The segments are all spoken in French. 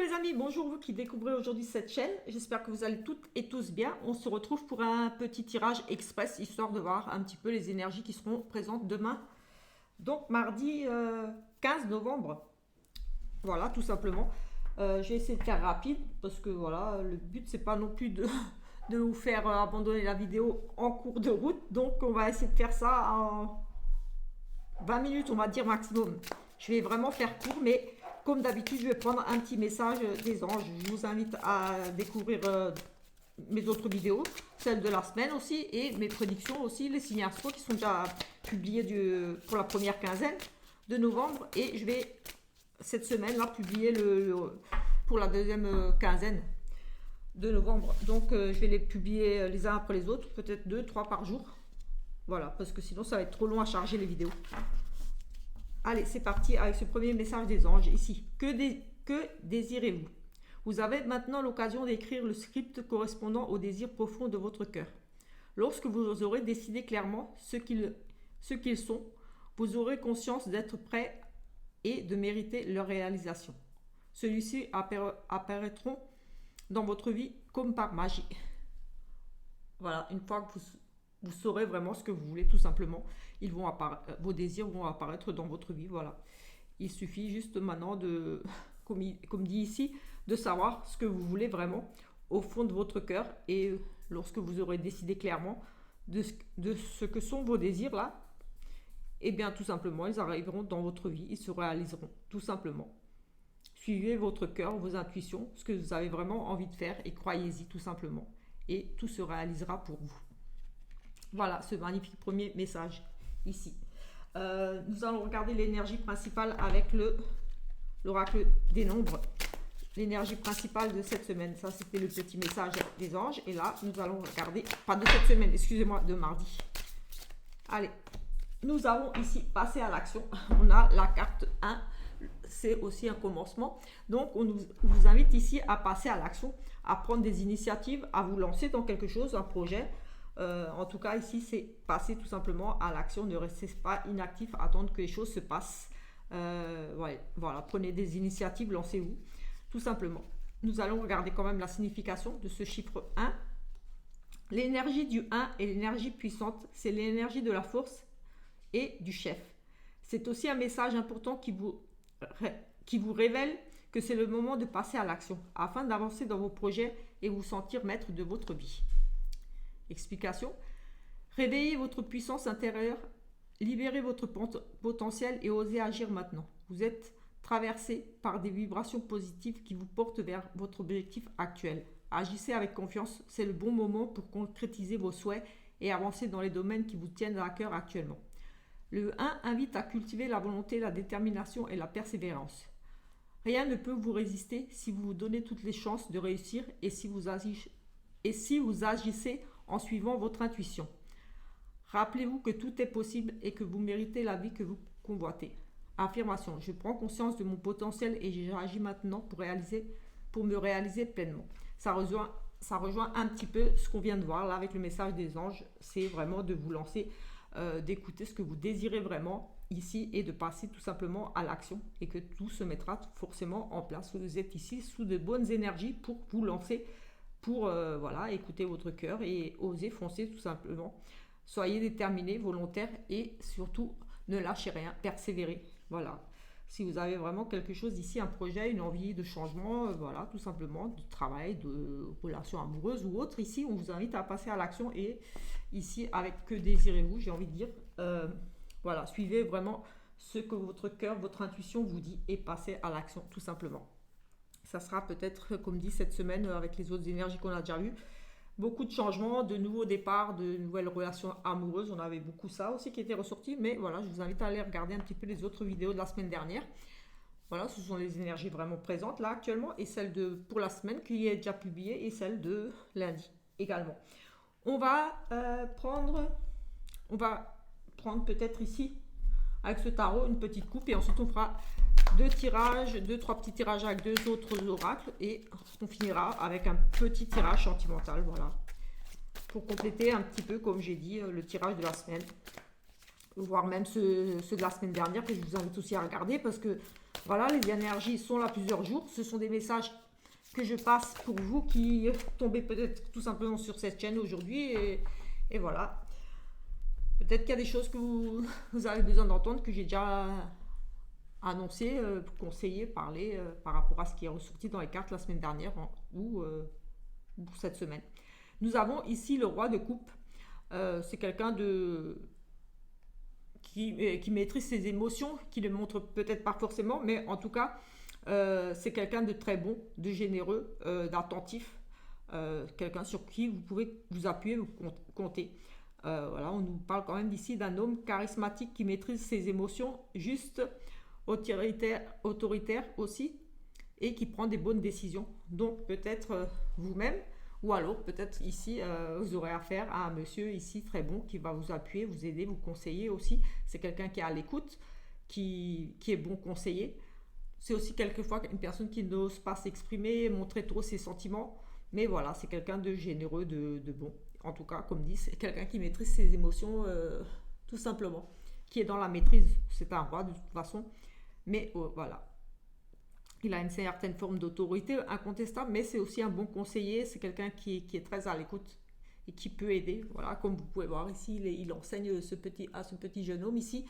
les amis, bonjour vous qui découvrez aujourd'hui cette chaîne. J'espère que vous allez toutes et tous bien. On se retrouve pour un petit tirage express, histoire de voir un petit peu les énergies qui seront présentes demain. Donc mardi 15 novembre. Voilà, tout simplement. J'ai essayé de faire rapide parce que voilà, le but c'est pas non plus de vous faire abandonner la vidéo en cours de route. Donc on va essayer de faire ça en 20 minutes, on va dire maximum. Je vais vraiment faire court, mais comme d'habitude, je vais prendre un petit message des anges. Je vous invite à découvrir mes autres vidéos, celles de la semaine aussi, et mes prédictions aussi, les signes astro qui sont déjà publiés pour la première quinzaine de novembre. Et je vais, cette semaine-là, publier pour la deuxième quinzaine de novembre. Donc, je vais les publier les uns après les autres, peut-être 2, 3 par jour. Voilà, parce que sinon, ça va être trop long à charger les vidéos. Allez, c'est parti avec ce premier message des anges ici. Que désirez-vous? Vous avez maintenant l'occasion d'écrire le script correspondant aux désirs profonds de votre cœur. Lorsque vous aurez décidé clairement ce qu'ils sont, vous aurez conscience d'être prêt et de mériter leur réalisation. Celui-ci apparaîtront dans votre vie comme par magie. Voilà, une fois que vous saurez vraiment ce que vous voulez, tout simplement. Vos désirs vont apparaître dans votre vie, voilà. Il suffit juste maintenant de, comme dit ici, de savoir ce que vous voulez vraiment au fond de votre cœur. Et lorsque vous aurez décidé clairement de ce que sont vos désirs là, eh bien tout simplement, ils arriveront dans votre vie, ils se réaliseront, tout simplement. Suivez votre cœur, vos intuitions, ce que vous avez vraiment envie de faire et croyez-y tout simplement. Et tout se réalisera pour vous. Voilà ce magnifique premier message ici. Nous allons regarder l'énergie principale avec l'oracle des nombres. L'énergie principale de cette semaine. Ça, c'était le petit message des anges. Et là, nous allons regarder, pas de cette semaine, excusez-moi, de mardi. Allez, nous allons ici passer à l'action. On a la carte 1. C'est aussi un commencement. Donc, on vous invite ici à passer à l'action, à prendre des initiatives, à vous lancer dans quelque chose, un projet. En tout cas, ici, c'est passer tout simplement à l'action. Ne restez pas inactif, attendre que les choses se passent. Ouais, voilà, prenez des initiatives, lancez-vous, tout simplement. Nous allons regarder quand même la signification de ce chiffre 1. L'énergie du 1 est l'énergie puissante. C'est l'énergie de la force et du chef. C'est aussi un message important qui vous révèle que c'est le moment de passer à l'action afin d'avancer dans vos projets et vous sentir maître de votre vie. Explication. Réveillez votre puissance intérieure, libérez votre potentiel et osez agir maintenant. Vous êtes traversé par des vibrations positives qui vous portent vers votre objectif actuel. Agissez avec confiance, c'est le bon moment pour concrétiser vos souhaits et avancer dans les domaines qui vous tiennent à cœur actuellement. Le 1 invite à cultiver la volonté, la détermination et la persévérance. Rien ne peut vous résister si vous vous donnez toutes les chances de réussir et si vous agissez en suivant votre intuition. Rappelez-vous que tout est possible et que vous méritez la vie que vous convoitez. Affirmation. Je prends conscience de mon potentiel et j'agis maintenant pour me réaliser pleinement. Ça rejoint un petit peu ce qu'on vient de voir là avec le message des anges. C'est vraiment de vous lancer, d'écouter ce que vous désirez vraiment ici et de passer tout simplement à l'action et que tout se mettra forcément en place. Vous êtes ici sous de bonnes énergies pour vous lancer, pour voilà, écouter votre cœur et oser foncer tout simplement. Soyez déterminés, volontaires et surtout ne lâchez rien, persévérez. Voilà. Si vous avez vraiment quelque chose ici, un projet, une envie de changement, voilà, tout simplement, de travail, de relation amoureuse ou autre, ici, on vous invite à passer à l'action et ici, avec que désirez-vous, j'ai envie de dire, voilà, suivez vraiment ce que votre cœur, votre intuition vous dit et passez à l'action, tout simplement. Ça sera peut-être, comme dit cette semaine, avec les autres énergies qu'on a déjà vues, beaucoup de changements, de nouveaux départs, de nouvelles relations amoureuses. On avait beaucoup ça aussi qui était ressorti. Mais voilà, je vous invite à aller regarder un petit peu les autres vidéos de la semaine dernière. Voilà, ce sont les énergies vraiment présentes là actuellement. Et celle pour la semaine qui est déjà publiée et celle de lundi également. On va prendre peut-être ici, avec ce tarot, une petite coupe. Et ensuite, on fera trois petits tirages avec deux autres oracles et on finira avec un petit tirage sentimental, voilà, pour compléter un petit peu, comme j'ai dit, le tirage de la semaine, voire même ceux de la semaine dernière que je vous invite aussi à regarder parce que Voilà, les énergies sont là plusieurs jours. Ce sont des messages que je passe pour vous qui tombez peut-être tout simplement sur cette chaîne aujourd'hui. Et voilà. Peut-être qu'il y a des choses que vous avez besoin d'entendre, que j'ai déjà annoncé, conseillé, parlé par rapport à ce qui est ressorti dans les cartes la semaine dernière ou cette semaine. Nous avons ici le roi de coupe. C'est quelqu'un qui maîtrise ses émotions, qui ne montre peut-être pas forcément, mais en tout cas, c'est quelqu'un de très bon, de généreux, d'attentif, quelqu'un sur qui vous pouvez vous appuyer, vous compter. Voilà, on nous parle quand même d'ici d'un homme charismatique qui maîtrise ses émotions, juste, autoritaire aussi, et qui prend des bonnes décisions. Donc peut-être vous-même, ou alors peut-être ici, vous aurez affaire à un monsieur ici très bon qui va vous appuyer, vous aider, vous conseiller aussi. C'est quelqu'un qui est à l'écoute, qui est bon conseiller. C'est aussi quelquefois une personne qui n'ose pas s'exprimer, montrer trop ses sentiments. Mais voilà, c'est quelqu'un de généreux, de bon. En tout cas, comme dit, c'est quelqu'un qui maîtrise ses émotions tout simplement. Qui est dans la maîtrise. C'est un roi de toute façon. Mais voilà. Il a une certaine forme d'autorité incontestable, mais c'est aussi un bon conseiller. C'est quelqu'un qui est très à l'écoute et qui peut aider. Voilà, comme vous pouvez voir ici, il enseigne à ce petit jeune homme ici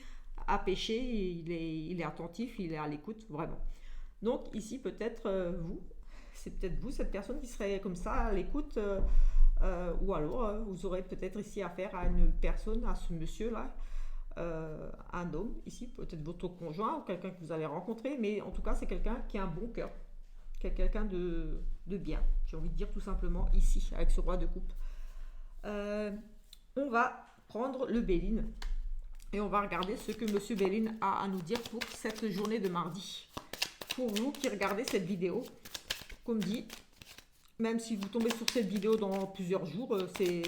à pêcher. Il est attentif, il est à l'écoute, vraiment. Donc ici, peut-être c'est peut-être vous, cette personne qui serait comme ça à l'écoute. Ou alors, vous aurez peut-être ici affaire à une personne, à ce monsieur-là. Un homme ici, peut-être votre conjoint ou quelqu'un que vous allez rencontrer, mais en tout cas c'est quelqu'un qui a un bon cœur, quelqu'un de bien, j'ai envie de dire tout simplement ici, avec ce roi de coupe. On va prendre le Béline et on va regarder ce que monsieur Béline a à nous dire pour cette journée de mardi. Pour vous qui regardez cette vidéo, comme dit, même si vous tombez sur cette vidéo dans plusieurs jours, c'est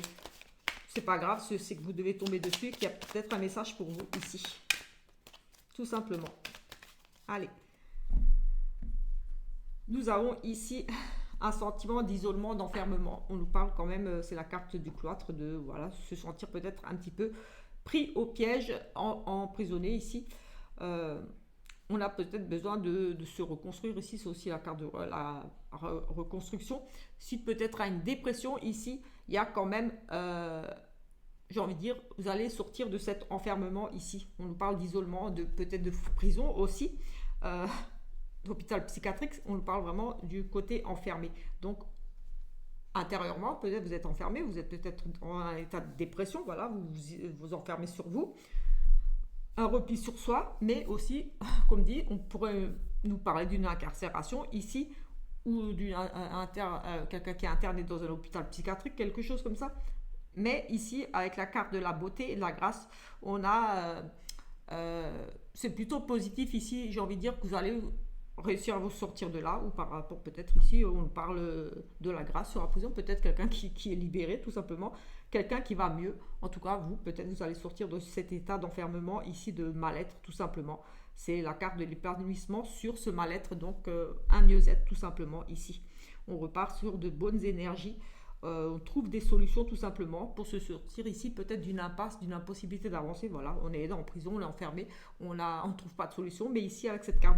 pas grave, c'est que vous devez tomber dessus et qu'il y a peut-être un message pour vous ici. Tout simplement. Allez. Nous avons ici un sentiment d'isolement, d'enfermement. On nous parle quand même, c'est la carte du cloître, de voilà, se sentir peut-être un petit peu pris au piège, emprisonné ici. On a peut-être besoin de se reconstruire ici, c'est aussi la carte de la reconstruction. Suite peut-être à une dépression ici, il y a quand même, j'ai envie de dire, vous allez sortir de cet enfermement ici. On nous parle d'isolement, peut-être de prison aussi, d'hôpital psychiatrique, on nous parle vraiment du côté enfermé. Donc, intérieurement, peut-être vous êtes enfermé, vous êtes peut-être en un état de dépression, voilà, vous enfermez sur vous. Un repli sur soi, mais aussi, comme dit, on pourrait nous parler d'une incarcération ici, ou quelqu'un qui est interné dans un hôpital psychiatrique, quelque chose comme ça. Mais ici, avec la carte de la beauté et de la grâce, on a... c'est plutôt positif ici, j'ai envie de dire que vous allez réussir à vous sortir de là, ou par rapport peut-être ici, on parle de la grâce sur la prison, peut-être quelqu'un qui est libéré tout simplement, quelqu'un qui va mieux. En tout cas, peut-être vous allez sortir de cet état d'enfermement ici, de mal-être tout simplement. C'est la carte de l'épanouissement sur ce mal-être, donc un mieux-être tout simplement ici. On repart sur de bonnes énergies. On trouve des solutions tout simplement pour se sortir ici peut-être d'une impasse, d'une impossibilité d'avancer. Voilà, on est en prison, on est enfermé, on ne trouve pas de solution. Mais ici, avec cette carte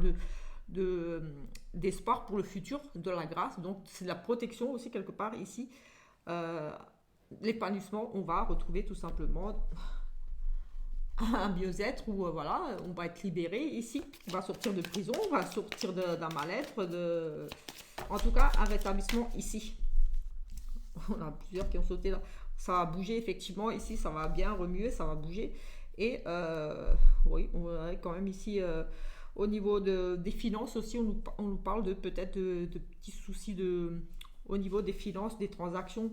d'espoir pour le futur, de la grâce, donc c'est de la protection aussi quelque part ici. L'épanouissement, on va retrouver tout simplement un mieux-être où voilà, on va être libéré ici, on va sortir de prison, on va sortir d'un mal-être, en tout cas un rétablissement ici. On a plusieurs qui ont sauté là. Ça va bouger effectivement ici, ça va bien remuer, ça va bouger. Et oui, on a quand même ici au niveau des finances aussi, on nous parle de peut-être de petits soucis au niveau des finances, des transactions,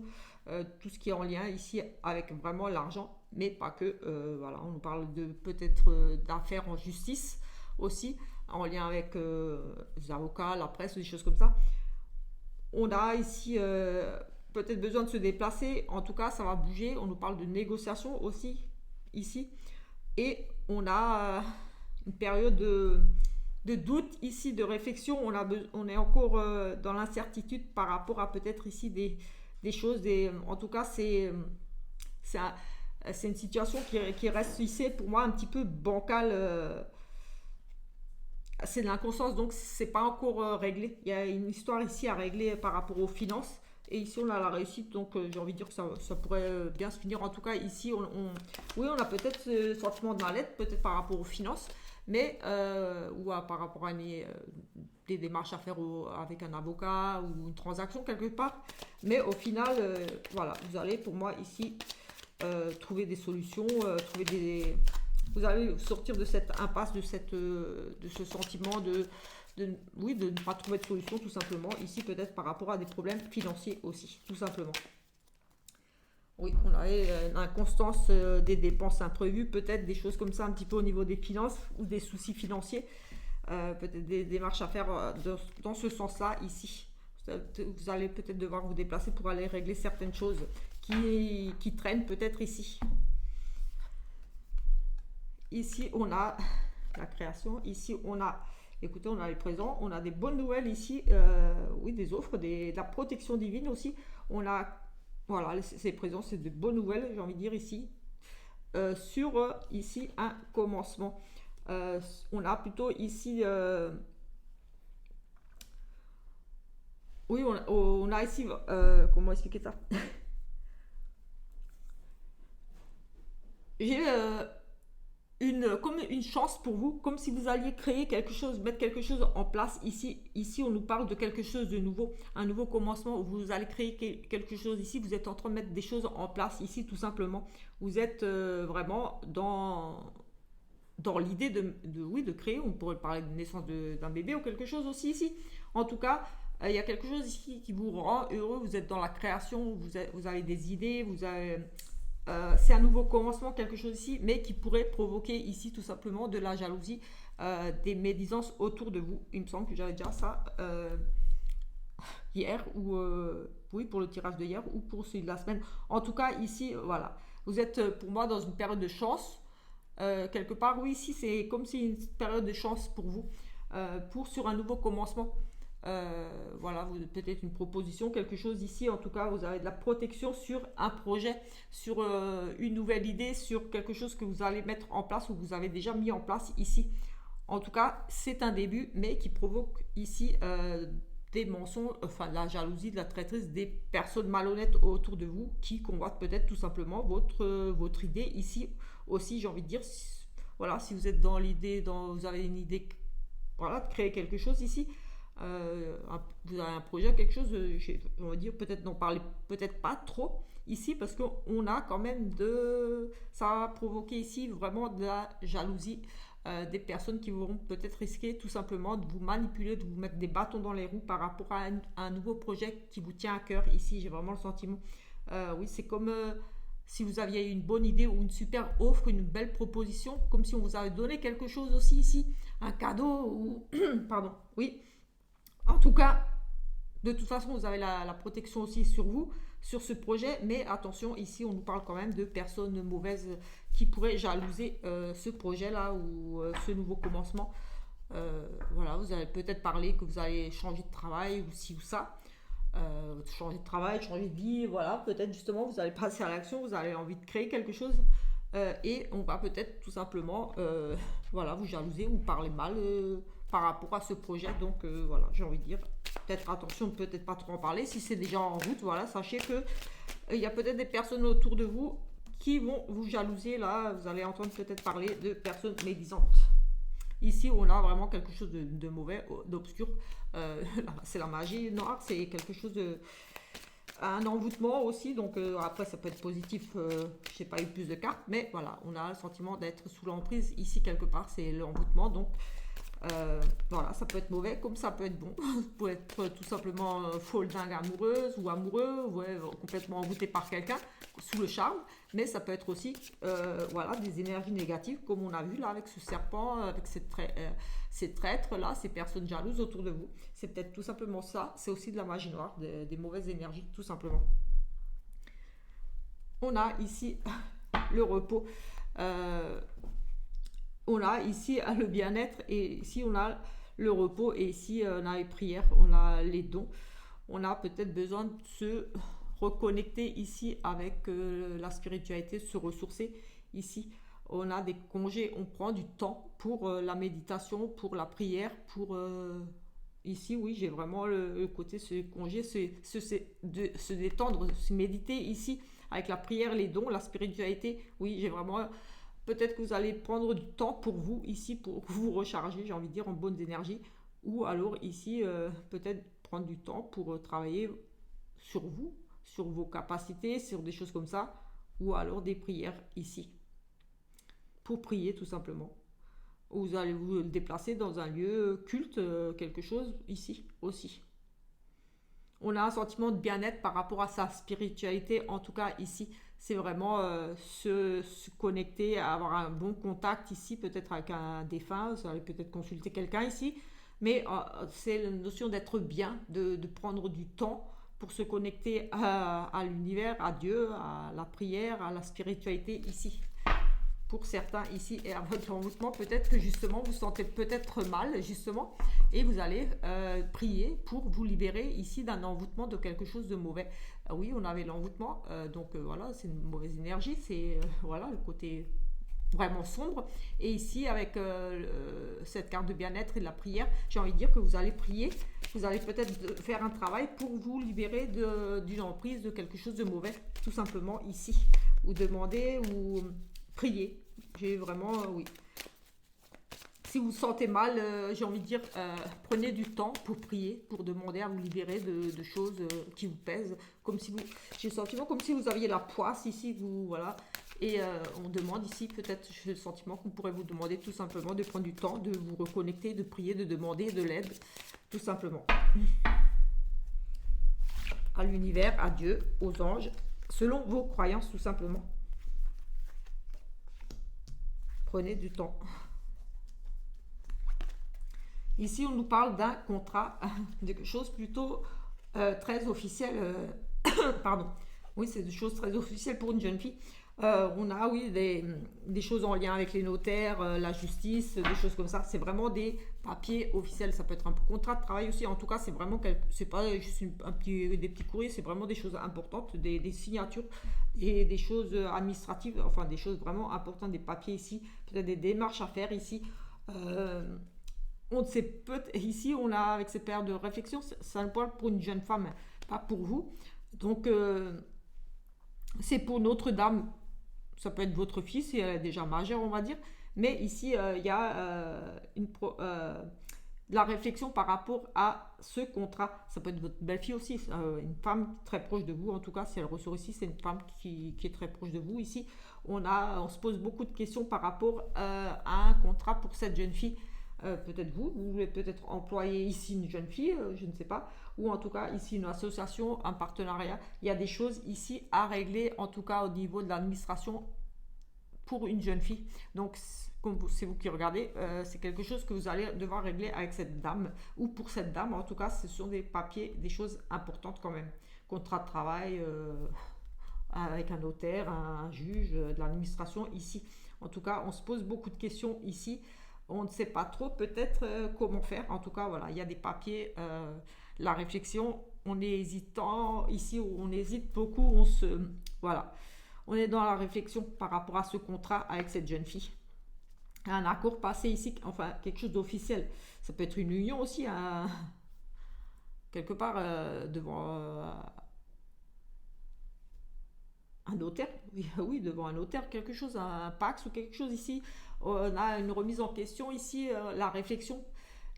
tout ce qui est en lien ici avec vraiment l'argent, mais pas que. Voilà, on nous parle de peut-être d'affaires en justice aussi, en lien avec les avocats, la presse, des choses comme ça. On a ici peut-être besoin de se déplacer, en tout cas ça va bouger. On nous parle de négociation aussi ici, et on a une période de doute ici, de réflexion. On est encore dans l'incertitude par rapport à peut-être ici des choses. En tout cas, c'est une situation qui reste ici pour moi un petit peu bancale. c'est de l'inconscience, donc c'est pas encore réglé. Il y a une histoire ici à régler par rapport aux finances. Et ici, on a la réussite, donc j'ai envie de dire que ça pourrait bien se finir. En tout cas, ici, oui, on a peut-être ce sentiment de mal-être, peut-être par rapport aux finances, mais par rapport à des démarches à faire avec un avocat ou une transaction quelque part. Mais au final, voilà, vous allez, pour moi, ici, trouver des solutions, vous allez sortir de cette impasse, de ce sentiment oui, de ne pas trouver de solution, tout simplement. Ici, peut-être par rapport à des problèmes financiers aussi, tout simplement. Oui, on a l'inconstance des dépenses imprévues, peut-être des choses comme ça, un petit peu au niveau des finances ou des soucis financiers. Peut-être des démarches à faire dans ce sens-là, ici. Vous allez peut-être devoir vous déplacer pour aller régler certaines choses qui traînent peut-être ici. Ici, on a la création. Ici, écoutez, on a les présents. On a des bonnes nouvelles ici. Oui, des offres, de la protection divine aussi. On a, voilà, ces présents, c'est de bonnes nouvelles, j'ai envie de dire ici. Sur, ici, un commencement. On a plutôt ici... oui, on a ici... comment expliquer ça? J'ai... comme une chance pour vous, comme si vous alliez créer quelque chose, mettre quelque chose en place. Ici, on nous parle de quelque chose de nouveau, un nouveau commencement où vous allez créer quelque chose. Ici, vous êtes en train de mettre des choses en place. Ici, tout simplement, vous êtes vraiment dans l'idée de créer. On pourrait parler de naissance d'un bébé ou quelque chose aussi ici. En tout cas, il y a quelque chose ici qui vous rend heureux. Vous êtes dans la création, vous avez des idées, vous avez... c'est un nouveau commencement, quelque chose ici, mais qui pourrait provoquer ici tout simplement de la jalousie, des médisances autour de vous. Il me semble que j'avais déjà ça hier, ou oui, pour le tirage de hier, ou pour celui de la semaine. En tout cas, ici, voilà. Vous êtes pour moi dans une période de chance. Quelque part, oui, ici, c'est comme si une période de chance pour vous, sur un nouveau commencement. Voilà, peut-être une proposition, quelque chose ici. En tout cas, vous avez de la protection sur un projet, sur une nouvelle idée, sur quelque chose que vous allez mettre en place ou que vous avez déjà mis en place ici. En tout cas, c'est un début, mais qui provoque ici des mensonges, enfin de la jalousie, de la traîtrise, des personnes malhonnêtes autour de vous qui convoitent peut-être tout simplement votre idée ici aussi. J'ai envie de dire, voilà, si vous êtes dans l'idée, vous avez une idée, voilà, de créer quelque chose ici. Vous avez un projet, quelque chose, on va dire, peut-être n'en parlez peut-être pas trop ici parce qu'on a quand même ça a provoqué ici vraiment de la jalousie, des personnes qui vont peut-être risquer tout simplement de vous manipuler, de vous mettre des bâtons dans les roues par rapport à un nouveau projet qui vous tient à cœur. Ici, j'ai vraiment le sentiment, oui, c'est comme si vous aviez une bonne idée ou une super offre, une belle proposition, comme si on vous avait donné quelque chose aussi ici, un cadeau ou pardon, oui. En tout cas, de toute façon, vous avez la protection aussi sur vous, sur ce projet. Mais attention, ici, on nous parle quand même de personnes mauvaises qui pourraient jalouser ce projet-là ou ce nouveau commencement. Voilà, vous allez peut-être parler que vous allez changer de travail ou ci ou ça. Changer de travail, changer de vie, voilà. Peut-être justement, vous allez passer à l'action, vous avez envie de créer quelque chose. Et on va peut-être tout simplement voilà, vous jalouser ou parler mal par rapport à ce projet. Donc voilà, j'ai envie de dire, peut-être attention, peut-être pas trop en parler. Si c'est déjà en route, voilà, sachez que il y a peut-être des personnes autour de vous qui vont vous jalouser. Là, vous allez entendre peut-être parler de personnes médisantes. Ici, on a vraiment quelque chose de mauvais, d'obscur. C'est la magie noire, c'est quelque chose un envoûtement aussi. Donc après, ça peut être positif. Je n'ai pas eu plus de cartes, mais voilà, on a le sentiment d'être sous l'emprise ici quelque part. C'est l'envoûtement. Donc voilà, ça peut être mauvais comme ça peut être bon. Vous pouvez être tout simplement folle dingue amoureuse ou amoureux, ouais, complètement envoûté par quelqu'un sous le charme, mais ça peut être aussi voilà, des énergies négatives comme on a vu là avec ce serpent, avec ces traîtres là, ces personnes jalouses autour de vous. C'est peut-être tout simplement ça, c'est aussi de la magie noire, des mauvaises énergies tout simplement. On a ici le repos. On a ici le bien-être et ici on a le repos et ici on a les prières, on a les dons. On a peut-être besoin de se reconnecter ici avec la spiritualité, se ressourcer ici. on a des congés, on prend du temps pour la méditation, pour la prière, pour... ici, oui, j'ai vraiment le côté, ce congé, de se détendre, se méditer ici, avec la prière, les dons, la spiritualité. Oui, j'ai vraiment... Peut-être que vous allez prendre du temps pour vous, ici, pour vous recharger, j'ai envie de dire, en bonnes énergies. Ou alors, ici, peut-être prendre du temps pour travailler sur vous, sur vos capacités, sur des choses comme ça. Ou alors des prières ici, pour prier tout simplement. Vous allez vous déplacer dans un lieu culte, quelque chose ici aussi. On a un sentiment de bien-être par rapport à sa spiritualité, en tout cas ici. C'est vraiment se connecter, avoir un bon contact ici, peut-être avec un défunt, vous allez peut-être consulter quelqu'un ici. Mais c'est la notion d'être bien, de prendre du temps pour se connecter à l'univers, à Dieu, à la prière, à la spiritualité ici. Pour certains ici et à votre envoûtement, peut-être que justement vous sentez peut-être mal justement et vous allez prier pour vous libérer ici d'un envoûtement, de quelque chose de mauvais. Oui, on avait l'envoûtement, donc voilà, c'est une mauvaise énergie, c'est voilà le côté vraiment sombre. Et ici avec cette carte de bien-être et de la prière, j'ai envie de dire que vous allez prier, vous allez peut-être faire un travail pour vous libérer d'une emprise, de quelque chose de mauvais, tout simplement ici. Ou demander ou prier. J'ai vraiment, oui. Si vous vous sentez mal, j'ai envie de dire, prenez du temps pour prier, pour demander à vous libérer de choses qui vous pèsent. Comme si vous, j'ai le sentiment comme si vous aviez la poisse ici, vous, voilà. Et on demande ici, peut-être, j'ai le sentiment qu'on pourrait vous demander tout simplement de prendre du temps, de vous reconnecter, de prier, de demander de l'aide, tout simplement. À l'univers, à Dieu, aux anges, selon vos croyances, tout simplement. Prenez du temps. Ici, on nous parle d'un contrat, de quelque chose plutôt très officiel. Pardon. Oui, c'est des choses très officielles pour une jeune fille. On a, oui, des choses en lien avec les notaires, la justice, des choses comme ça. C'est vraiment des papiers officiels. Ça peut être un contrat de travail aussi. En tout cas, c'est vraiment, c'est pas juste des petits courriers, c'est vraiment des choses importantes, des signatures et des choses administratives, enfin des choses vraiment importantes, des papiers ici, peut-être des démarches à faire ici. On ne sait peut ici, on a avec ces périodes de réflexion, ça ne parle pour une jeune femme, pas pour vous. Donc, c'est pour Notre-Dame. Ça peut être votre fille si elle est déjà majeure, on va dire. Mais ici, il y a la réflexion par rapport à ce contrat. Ça peut être votre belle-fille aussi, une femme très proche de vous. En tout cas, si elle ressort ici, c'est une femme qui est très proche de vous. Ici, on se pose beaucoup de questions par rapport à un contrat pour cette jeune fille. Peut-être vous voulez peut-être employer ici une jeune fille, je ne sais pas, ou en tout cas ici une association, un partenariat. Il y a des choses ici à régler, en tout cas au niveau de l'administration pour une jeune fille. Donc, comme c'est vous qui regardez, c'est quelque chose que vous allez devoir régler avec cette dame, ou pour cette dame, en tout cas, ce sont des papiers, des choses importantes quand même. Contrat de travail avec un notaire, un juge, de l'administration ici. En tout cas, on se pose beaucoup de questions ici. On ne sait pas trop peut-être comment faire. En tout cas, voilà, il y a des papiers. La réflexion, on est hésitant. Ici, on hésite beaucoup. Voilà. On est dans la réflexion par rapport à ce contrat avec cette jeune fille. Un accord passé ici, enfin, quelque chose d'officiel. Ça peut être une union aussi, quelque part devant un notaire. Oui, devant un notaire, quelque chose, un Pax ou quelque chose ici. On a une remise en question ici, la réflexion,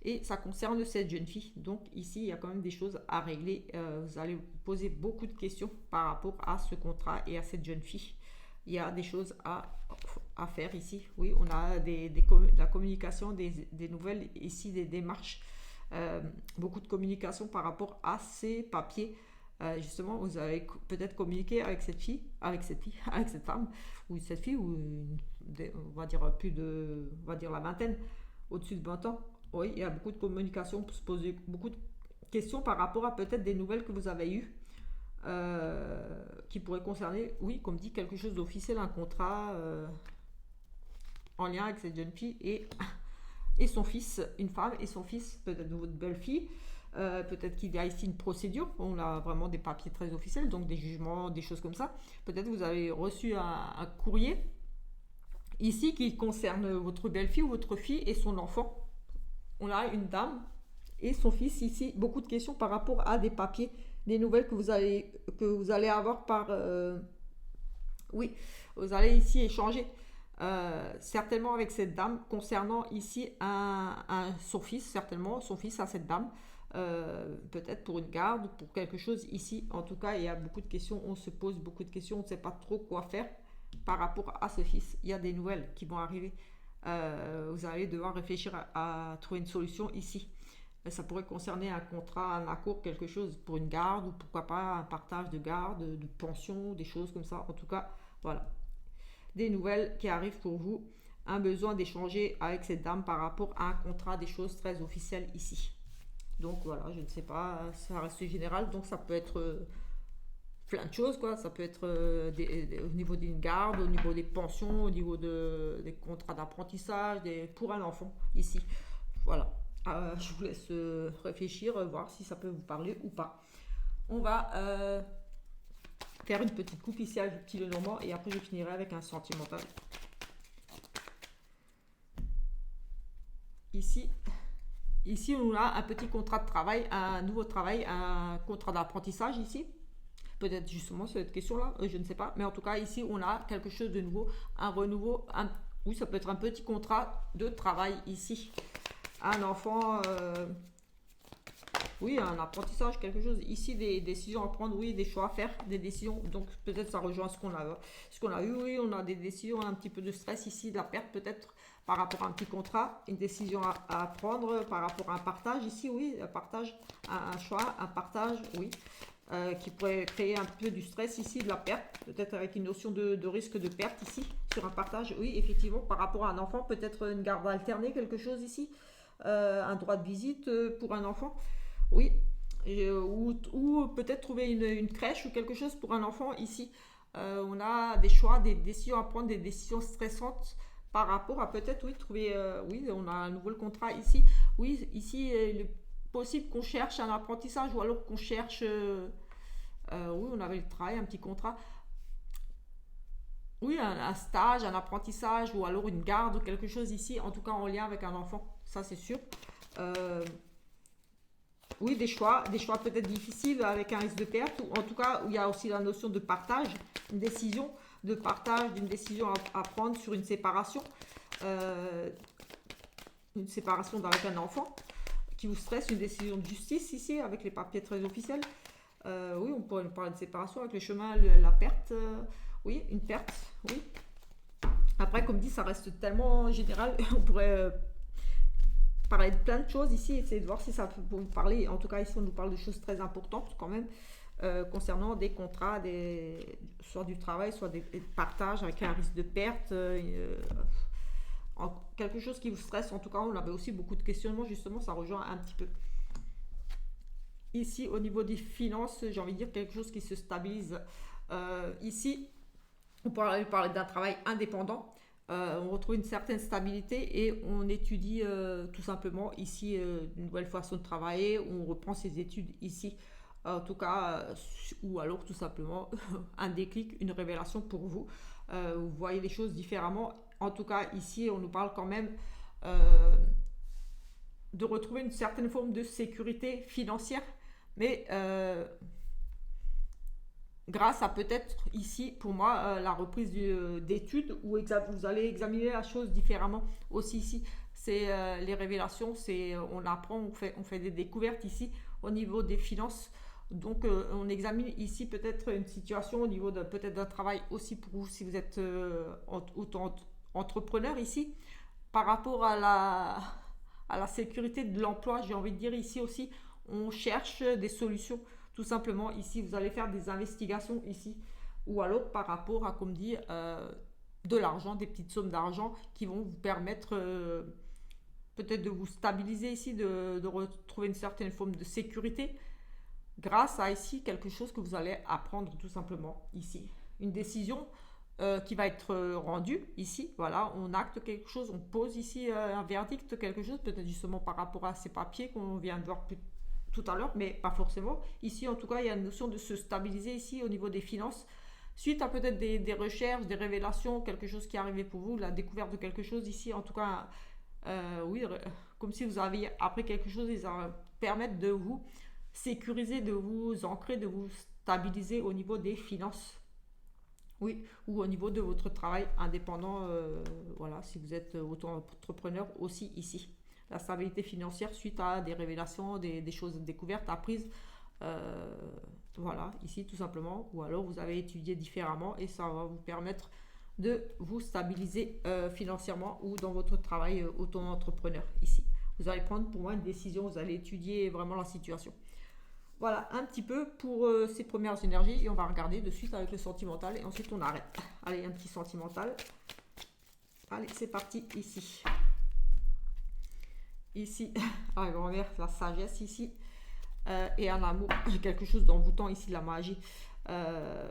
et ça concerne cette jeune fille. Donc ici, il y a quand même des choses à régler. Vous allez vous poser beaucoup de questions par rapport à ce contrat et à cette jeune fille. Il y a des choses à faire ici. Oui, on a de la communication, des nouvelles ici, des démarches, beaucoup de communication par rapport à ces papiers. Justement, vous avez peut-être communiqué avec cette fille, avec cette femme, ou cette fille, on va dire on va dire la vingtaine, au-dessus de 20 ans. Oui, il y a beaucoup de communication pour se poser beaucoup de questions par rapport à peut-être des nouvelles que vous avez eues, qui pourraient concerner, oui, comme dit, quelque chose d'officiel, un contrat en lien avec cette jeune fille et son fils, une femme et son fils, peut-être votre belle-fille. Peut-être qu'il y a ici une procédure, on a vraiment des papiers très officiels, donc des jugements, des choses comme ça. Peut-être vous avez reçu un courrier ici qui concerne votre belle-fille ou votre fille et son enfant. On a une dame et son fils ici. Beaucoup de questions par rapport à des papiers, des nouvelles que vous allez avoir par... oui, vous allez ici échanger certainement avec cette dame concernant ici son fils, certainement son fils à cette dame. Peut-être pour une garde, pour quelque chose ici. En tout cas, il y a beaucoup de questions, on se pose beaucoup de questions, on ne sait pas trop quoi faire par rapport à ce fils. Il y a des nouvelles qui vont arriver. Vous allez devoir réfléchir à trouver une solution ici. Ça pourrait concerner un contrat, un accord, quelque chose pour une garde ou pourquoi pas un partage de garde, de pension, des choses comme ça. En tout cas, voilà. Des nouvelles qui arrivent pour vous. Un besoin d'échanger avec cette dame par rapport à un contrat, des choses très officielles ici. Donc voilà, je ne sais pas, ça reste général, donc ça peut être plein de choses, quoi. Ça peut être au niveau d'une garde, au niveau des pensions, au niveau des contrats d'apprentissage, pour un enfant ici. Voilà. Je vous laisse réfléchir, voir si ça peut vous parler ou pas. On va faire une petite coupe ici avec le petit Lenormand et après je finirai avec un sentimental. Ici, on a un petit contrat de travail, un nouveau travail, un contrat d'apprentissage ici. Peut-être justement cette question-là, je ne sais pas. Mais en tout cas, ici, on a quelque chose de nouveau, un renouveau. Oui, ça peut être un petit contrat de travail ici. Un enfant, oui, un apprentissage, quelque chose. Ici, des décisions à prendre, oui, des choix à faire, des décisions. Donc, peut-être ça rejoint ce qu'on a eu. Oui, on a des décisions, un petit peu de stress ici, de la perte peut-être par rapport à un petit contrat, une décision à prendre par rapport à un partage. Ici, oui, un partage, un choix, un partage, oui, qui pourrait créer un peu du stress ici, de la perte, peut-être avec une notion de risque de perte ici, sur un partage. Oui, effectivement, par rapport à un enfant, peut-être une garde alternée, quelque chose ici, un droit de visite pour un enfant. Oui, ou peut-être trouver une crèche ou quelque chose pour un enfant ici. On a des choix, des décisions à prendre, des décisions stressantes par rapport à peut-être, oui, trouver, oui, on a un nouveau contrat ici. Oui, ici, il est possible qu'on cherche un apprentissage ou alors qu'on cherche, oui, on avait le travail, un petit contrat. Oui, un stage, un apprentissage ou alors une garde ou quelque chose ici, en tout cas en lien avec un enfant, ça c'est sûr. Euh, Oui, des choix peut-être difficiles avec un risque de perte, ou en tout cas où il y a aussi la notion de partage, une décision de partage, d'une décision à prendre sur euh, une séparation avec un enfant qui vous stresse, une décision de justice ici avec les papiers très officiels. Oui, on pourrait parler de séparation avec les chemins, la perte, oui, une perte, oui. Après, comme dit, ça reste tellement général, on pourrait parler de plein de choses ici, essayer de voir si ça peut vous parler. En tout cas, ici, on nous parle de choses très importantes quand même, concernant des contrats, soit du travail, soit des partages avec un risque de perte, quelque chose qui vous stresse. En tout cas, on avait aussi beaucoup de questionnements, justement, ça rejoint un petit peu. Ici, au niveau des finances, j'ai envie de dire quelque chose qui se stabilise. Ici, on pourrait parler d'un travail indépendant. On retrouve une certaine stabilité et on étudie tout simplement ici une nouvelle façon de travailler. On reprend ses études ici. En tout cas, ou alors tout simplement un déclic, une révélation pour vous. Vous voyez les choses différemment. En tout cas, ici, on nous parle quand même de retrouver une certaine forme de sécurité financière, mais grâce à peut-être ici, pour moi, la reprise d'études où vous allez examiner la chose différemment aussi ici. C'est les révélations, on apprend, on fait des découvertes ici au niveau des finances. Donc, on examine ici peut-être une situation au niveau peut-être d'un travail aussi pour vous si vous êtes entrepreneur ici. Par rapport à la sécurité de l'emploi, j'ai envie de dire ici aussi, on cherche des solutions. Tout simplement, ici, vous allez faire des investigations ici. Ou alors, par rapport à, comme dit, de l'argent, des petites sommes d'argent qui vont vous permettre peut-être de vous stabiliser ici, de retrouver une certaine forme de sécurité grâce à ici quelque chose que vous allez apprendre tout simplement ici. Une décision qui va être rendue ici. Voilà, on acte quelque chose, on pose ici un verdict, quelque chose, peut-être justement par rapport à ces papiers qu'on vient de voir tout à l'heure, mais pas forcément. Ici, en tout cas, il y a une notion de se stabiliser ici au niveau des finances. suite à peut-être des recherches, des révélations, quelque chose qui est arrivé pour vous, la découverte de quelque chose ici, en tout cas, oui, comme si vous aviez appris quelque chose, ils permettent de vous sécuriser, de vous ancrer, de vous stabiliser au niveau des finances. Oui, ou au niveau de votre travail indépendant, voilà, si vous êtes auto-entrepreneur aussi ici. La stabilité financière suite à des révélations, des choses découvertes, apprises, euh, voilà, ici tout simplement. Ou alors vous avez étudié différemment et ça va vous permettre de vous stabiliser financièrement ou dans votre travail auto-entrepreneur ici. Vous allez prendre pour moi une décision, vous allez étudier vraiment la situation. Voilà, un petit peu pour ces premières énergies et on va regarder de suite avec le sentimental et ensuite on arrête. Allez, un petit sentimental. Allez, c'est parti ici. Ici, la grand-mère, la sagesse ici. Et un amour, quelque chose d'envoûtant ici, de la magie. Euh,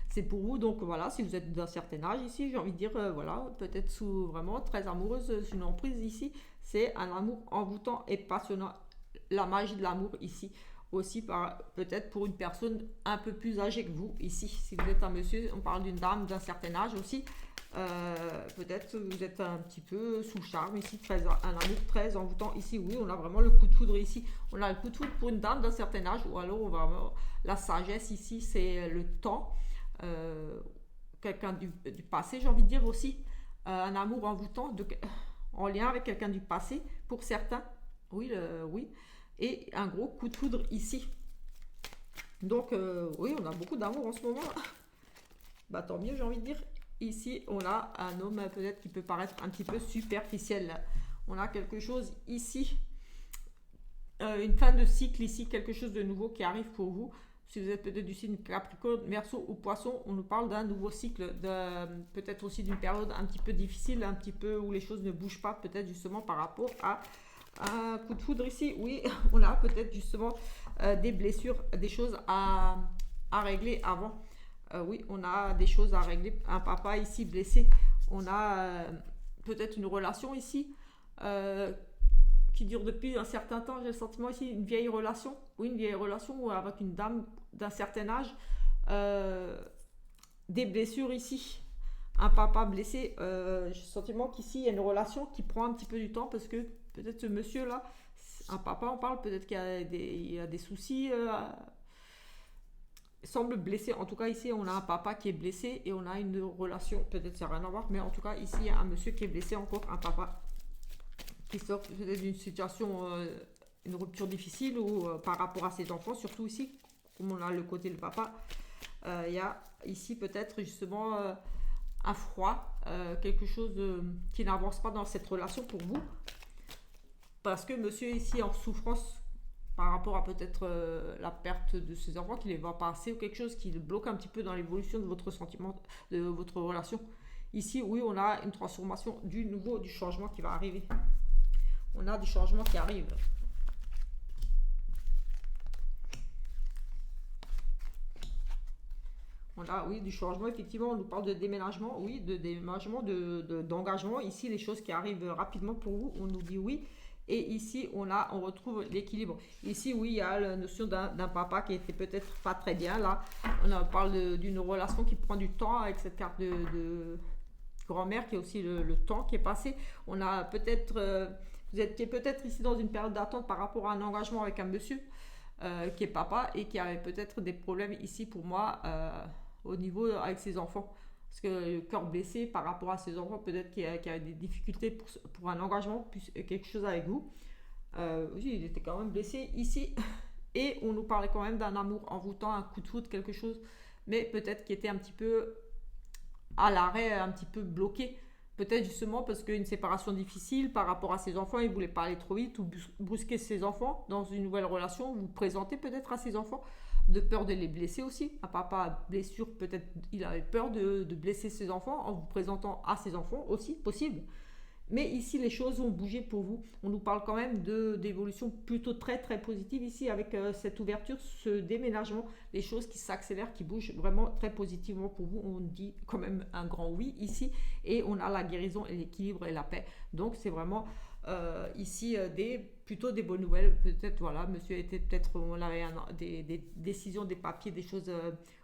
c'est pour vous, donc voilà, si vous êtes d'un certain âge ici, j'ai envie de dire, voilà, peut-être sous vraiment très amoureuse, sous une emprise ici, c'est un amour envoûtant et passionnant. La magie de l'amour ici, aussi peut-être pour une personne un peu plus âgée que vous ici. Si vous êtes un monsieur, on parle d'une dame d'un certain âge aussi, peut-être vous êtes un petit peu sous charme ici, un amour très envoûtant ici. Oui, on a vraiment le coup de foudre ici. On a le coup de foudre pour une dame d'un certain âge, ou alors on va la sagesse ici, c'est le temps. Euh, quelqu'un du passé, j'ai envie de dire aussi, un amour envoûtant en lien avec quelqu'un du passé pour certains. Oui, oui. Et un gros coup de foudre ici. Donc, oui, on a beaucoup d'amour en ce moment. Bah, tant mieux, j'ai envie de dire. Ici, on a un homme peut-être qui peut paraître un petit peu superficiel. On a quelque chose ici, une fin de cycle ici, quelque chose de nouveau qui arrive pour vous. Si vous êtes peut-être du signe Capricorne, Verseau ou Poisson, on nous parle d'un nouveau cycle, peut-être aussi d'une période un petit peu difficile, un petit peu où les choses ne bougent pas, peut-être justement par rapport à un coup de foudre ici. Oui, on a peut-être justement des blessures, des choses à régler avant. Oui, on a des choses à régler. Un papa ici blessé. On a peut-être une relation ici qui dure depuis un certain temps. J'ai le sentiment ici, une vieille relation. Oui, une vieille relation avec une dame d'un certain âge. Des blessures ici. Un papa blessé. J'ai le sentiment qu'ici, il y a une relation qui prend un petit peu du temps parce que peut-être ce monsieur-là, un papa, on parle, peut-être qu'il y a des soucis. Semble blessé. En tout cas, ici, on a un papa qui est blessé et on a une relation. Peut-être ça n'a rien à voir, mais en tout cas, ici, il y a un monsieur qui est blessé encore, un papa qui sort peut-être d'une situation, une rupture difficile ou par rapport à ses enfants, surtout ici, comme on a le côté de papa, il y a ici peut-être justement un froid, quelque chose qui n'avance pas dans cette relation pour vous, parce que monsieur ici en souffrance par rapport à peut-être la perte de ses enfants, qui les voit pas assez ou quelque chose qui le bloque un petit peu dans l'évolution de votre sentiment, de votre relation. Ici, oui, on a une transformation du nouveau, du changement qui va arriver. On a du changement qui arrive. On a, oui, du changement, effectivement, on nous parle de déménagement, oui, de déménagement, d'engagement. Ici, les choses qui arrivent rapidement pour vous, on nous dit oui. Et ici, on retrouve l'équilibre. Ici, oui, il y a la notion d'un papa qui était peut-être pas très bien. Là, on parle d'une relation qui prend du temps avec cette carte de grand-mère qui est aussi le temps qui est passé. On a peut-être, vous étiez peut-être ici dans une période d'attente par rapport à un engagement avec un monsieur qui est papa et qui avait peut-être des problèmes ici pour moi au niveau avec ses enfants. Parce que le cœur blessé par rapport à ses enfants, peut-être qu'il a des difficultés pour un engagement, plus quelque chose avec vous. Oui, il était quand même blessé ici. Et on nous parlait quand même d'un amour envoûtant, un coup de foudre, quelque chose, mais peut-être qui était un petit peu à l'arrêt, un petit peu bloqué. Peut-être justement parce qu'une séparation difficile par rapport à ses enfants, il ne voulait pas aller trop vite ou brusquer ses enfants dans une nouvelle relation, vous présenter peut-être à ses enfants, de peur de les blesser aussi. Un papa à blessure, peut-être il avait peur de blesser ses enfants en vous présentant à ses enfants aussi, possible. Mais ici, les choses ont bougé pour vous. On nous parle quand même d'évolution plutôt très très positive ici avec cette ouverture, ce déménagement, les choses qui s'accélèrent, qui bougent vraiment très positivement pour vous. On dit quand même un grand oui ici et on a la guérison et l'équilibre et la paix. Donc c'est vraiment ici des plutôt des bonnes nouvelles. Peut-être, voilà, monsieur était peut-être, on avait des décisions, des papiers, des choses.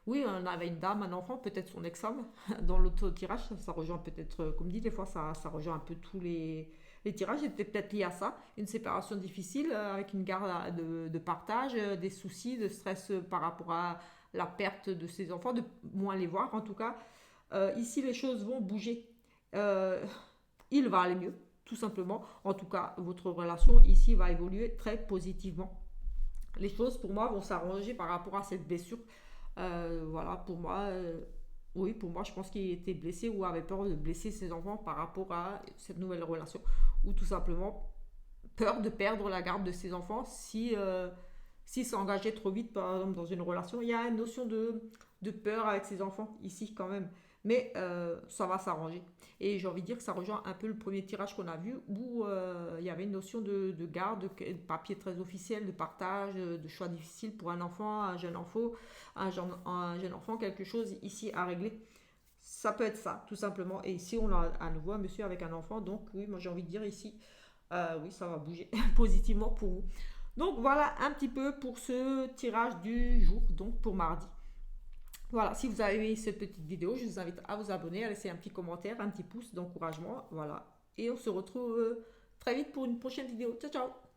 Oui, on avait une dame, un enfant, peut-être son ex-femme. Dans l'auto-tirage, ça rejoint peut-être, comme dit, des fois, ça rejoint un peu tous les tirages. C'était peut-être lié à ça. Une séparation difficile avec une garde de partage, des soucis, de stress par rapport à la perte de ses enfants, de moins les voir en tout cas. Ici, les choses vont bouger. Euh, il va aller mieux, tout simplement. En tout cas, votre relation ici va évoluer très positivement. Les choses pour moi vont s'arranger par rapport à cette blessure. Voilà, pour moi, oui, pour moi, je pense qu'il était blessé ou avait peur de blesser ses enfants par rapport à cette nouvelle relation. Ou tout simplement peur de perdre la garde de ses enfants si s'engageait trop vite, par exemple, dans une relation. Il y a une notion de peur avec ses enfants ici quand même. Mais ça va s'arranger. Et j'ai envie de dire que ça rejoint un peu le premier tirage qu'on a vu où il y avait une notion de garde, de papier très officiel, de partage, de choix difficile pour un enfant, un jeune enfant, quelque chose ici à régler. Ça peut être ça, tout simplement. Et ici, on a à nouveau un monsieur avec un enfant. Donc, oui, moi j'ai envie de dire ici, oui, ça va bouger positivement pour vous. Donc, voilà un petit peu pour ce tirage du jour, donc pour mardi. Voilà, si vous avez aimé cette petite vidéo, je vous invite à vous abonner, à laisser un petit commentaire, un petit pouce d'encouragement. Voilà. Et on se retrouve très vite pour une prochaine vidéo. Ciao, ciao!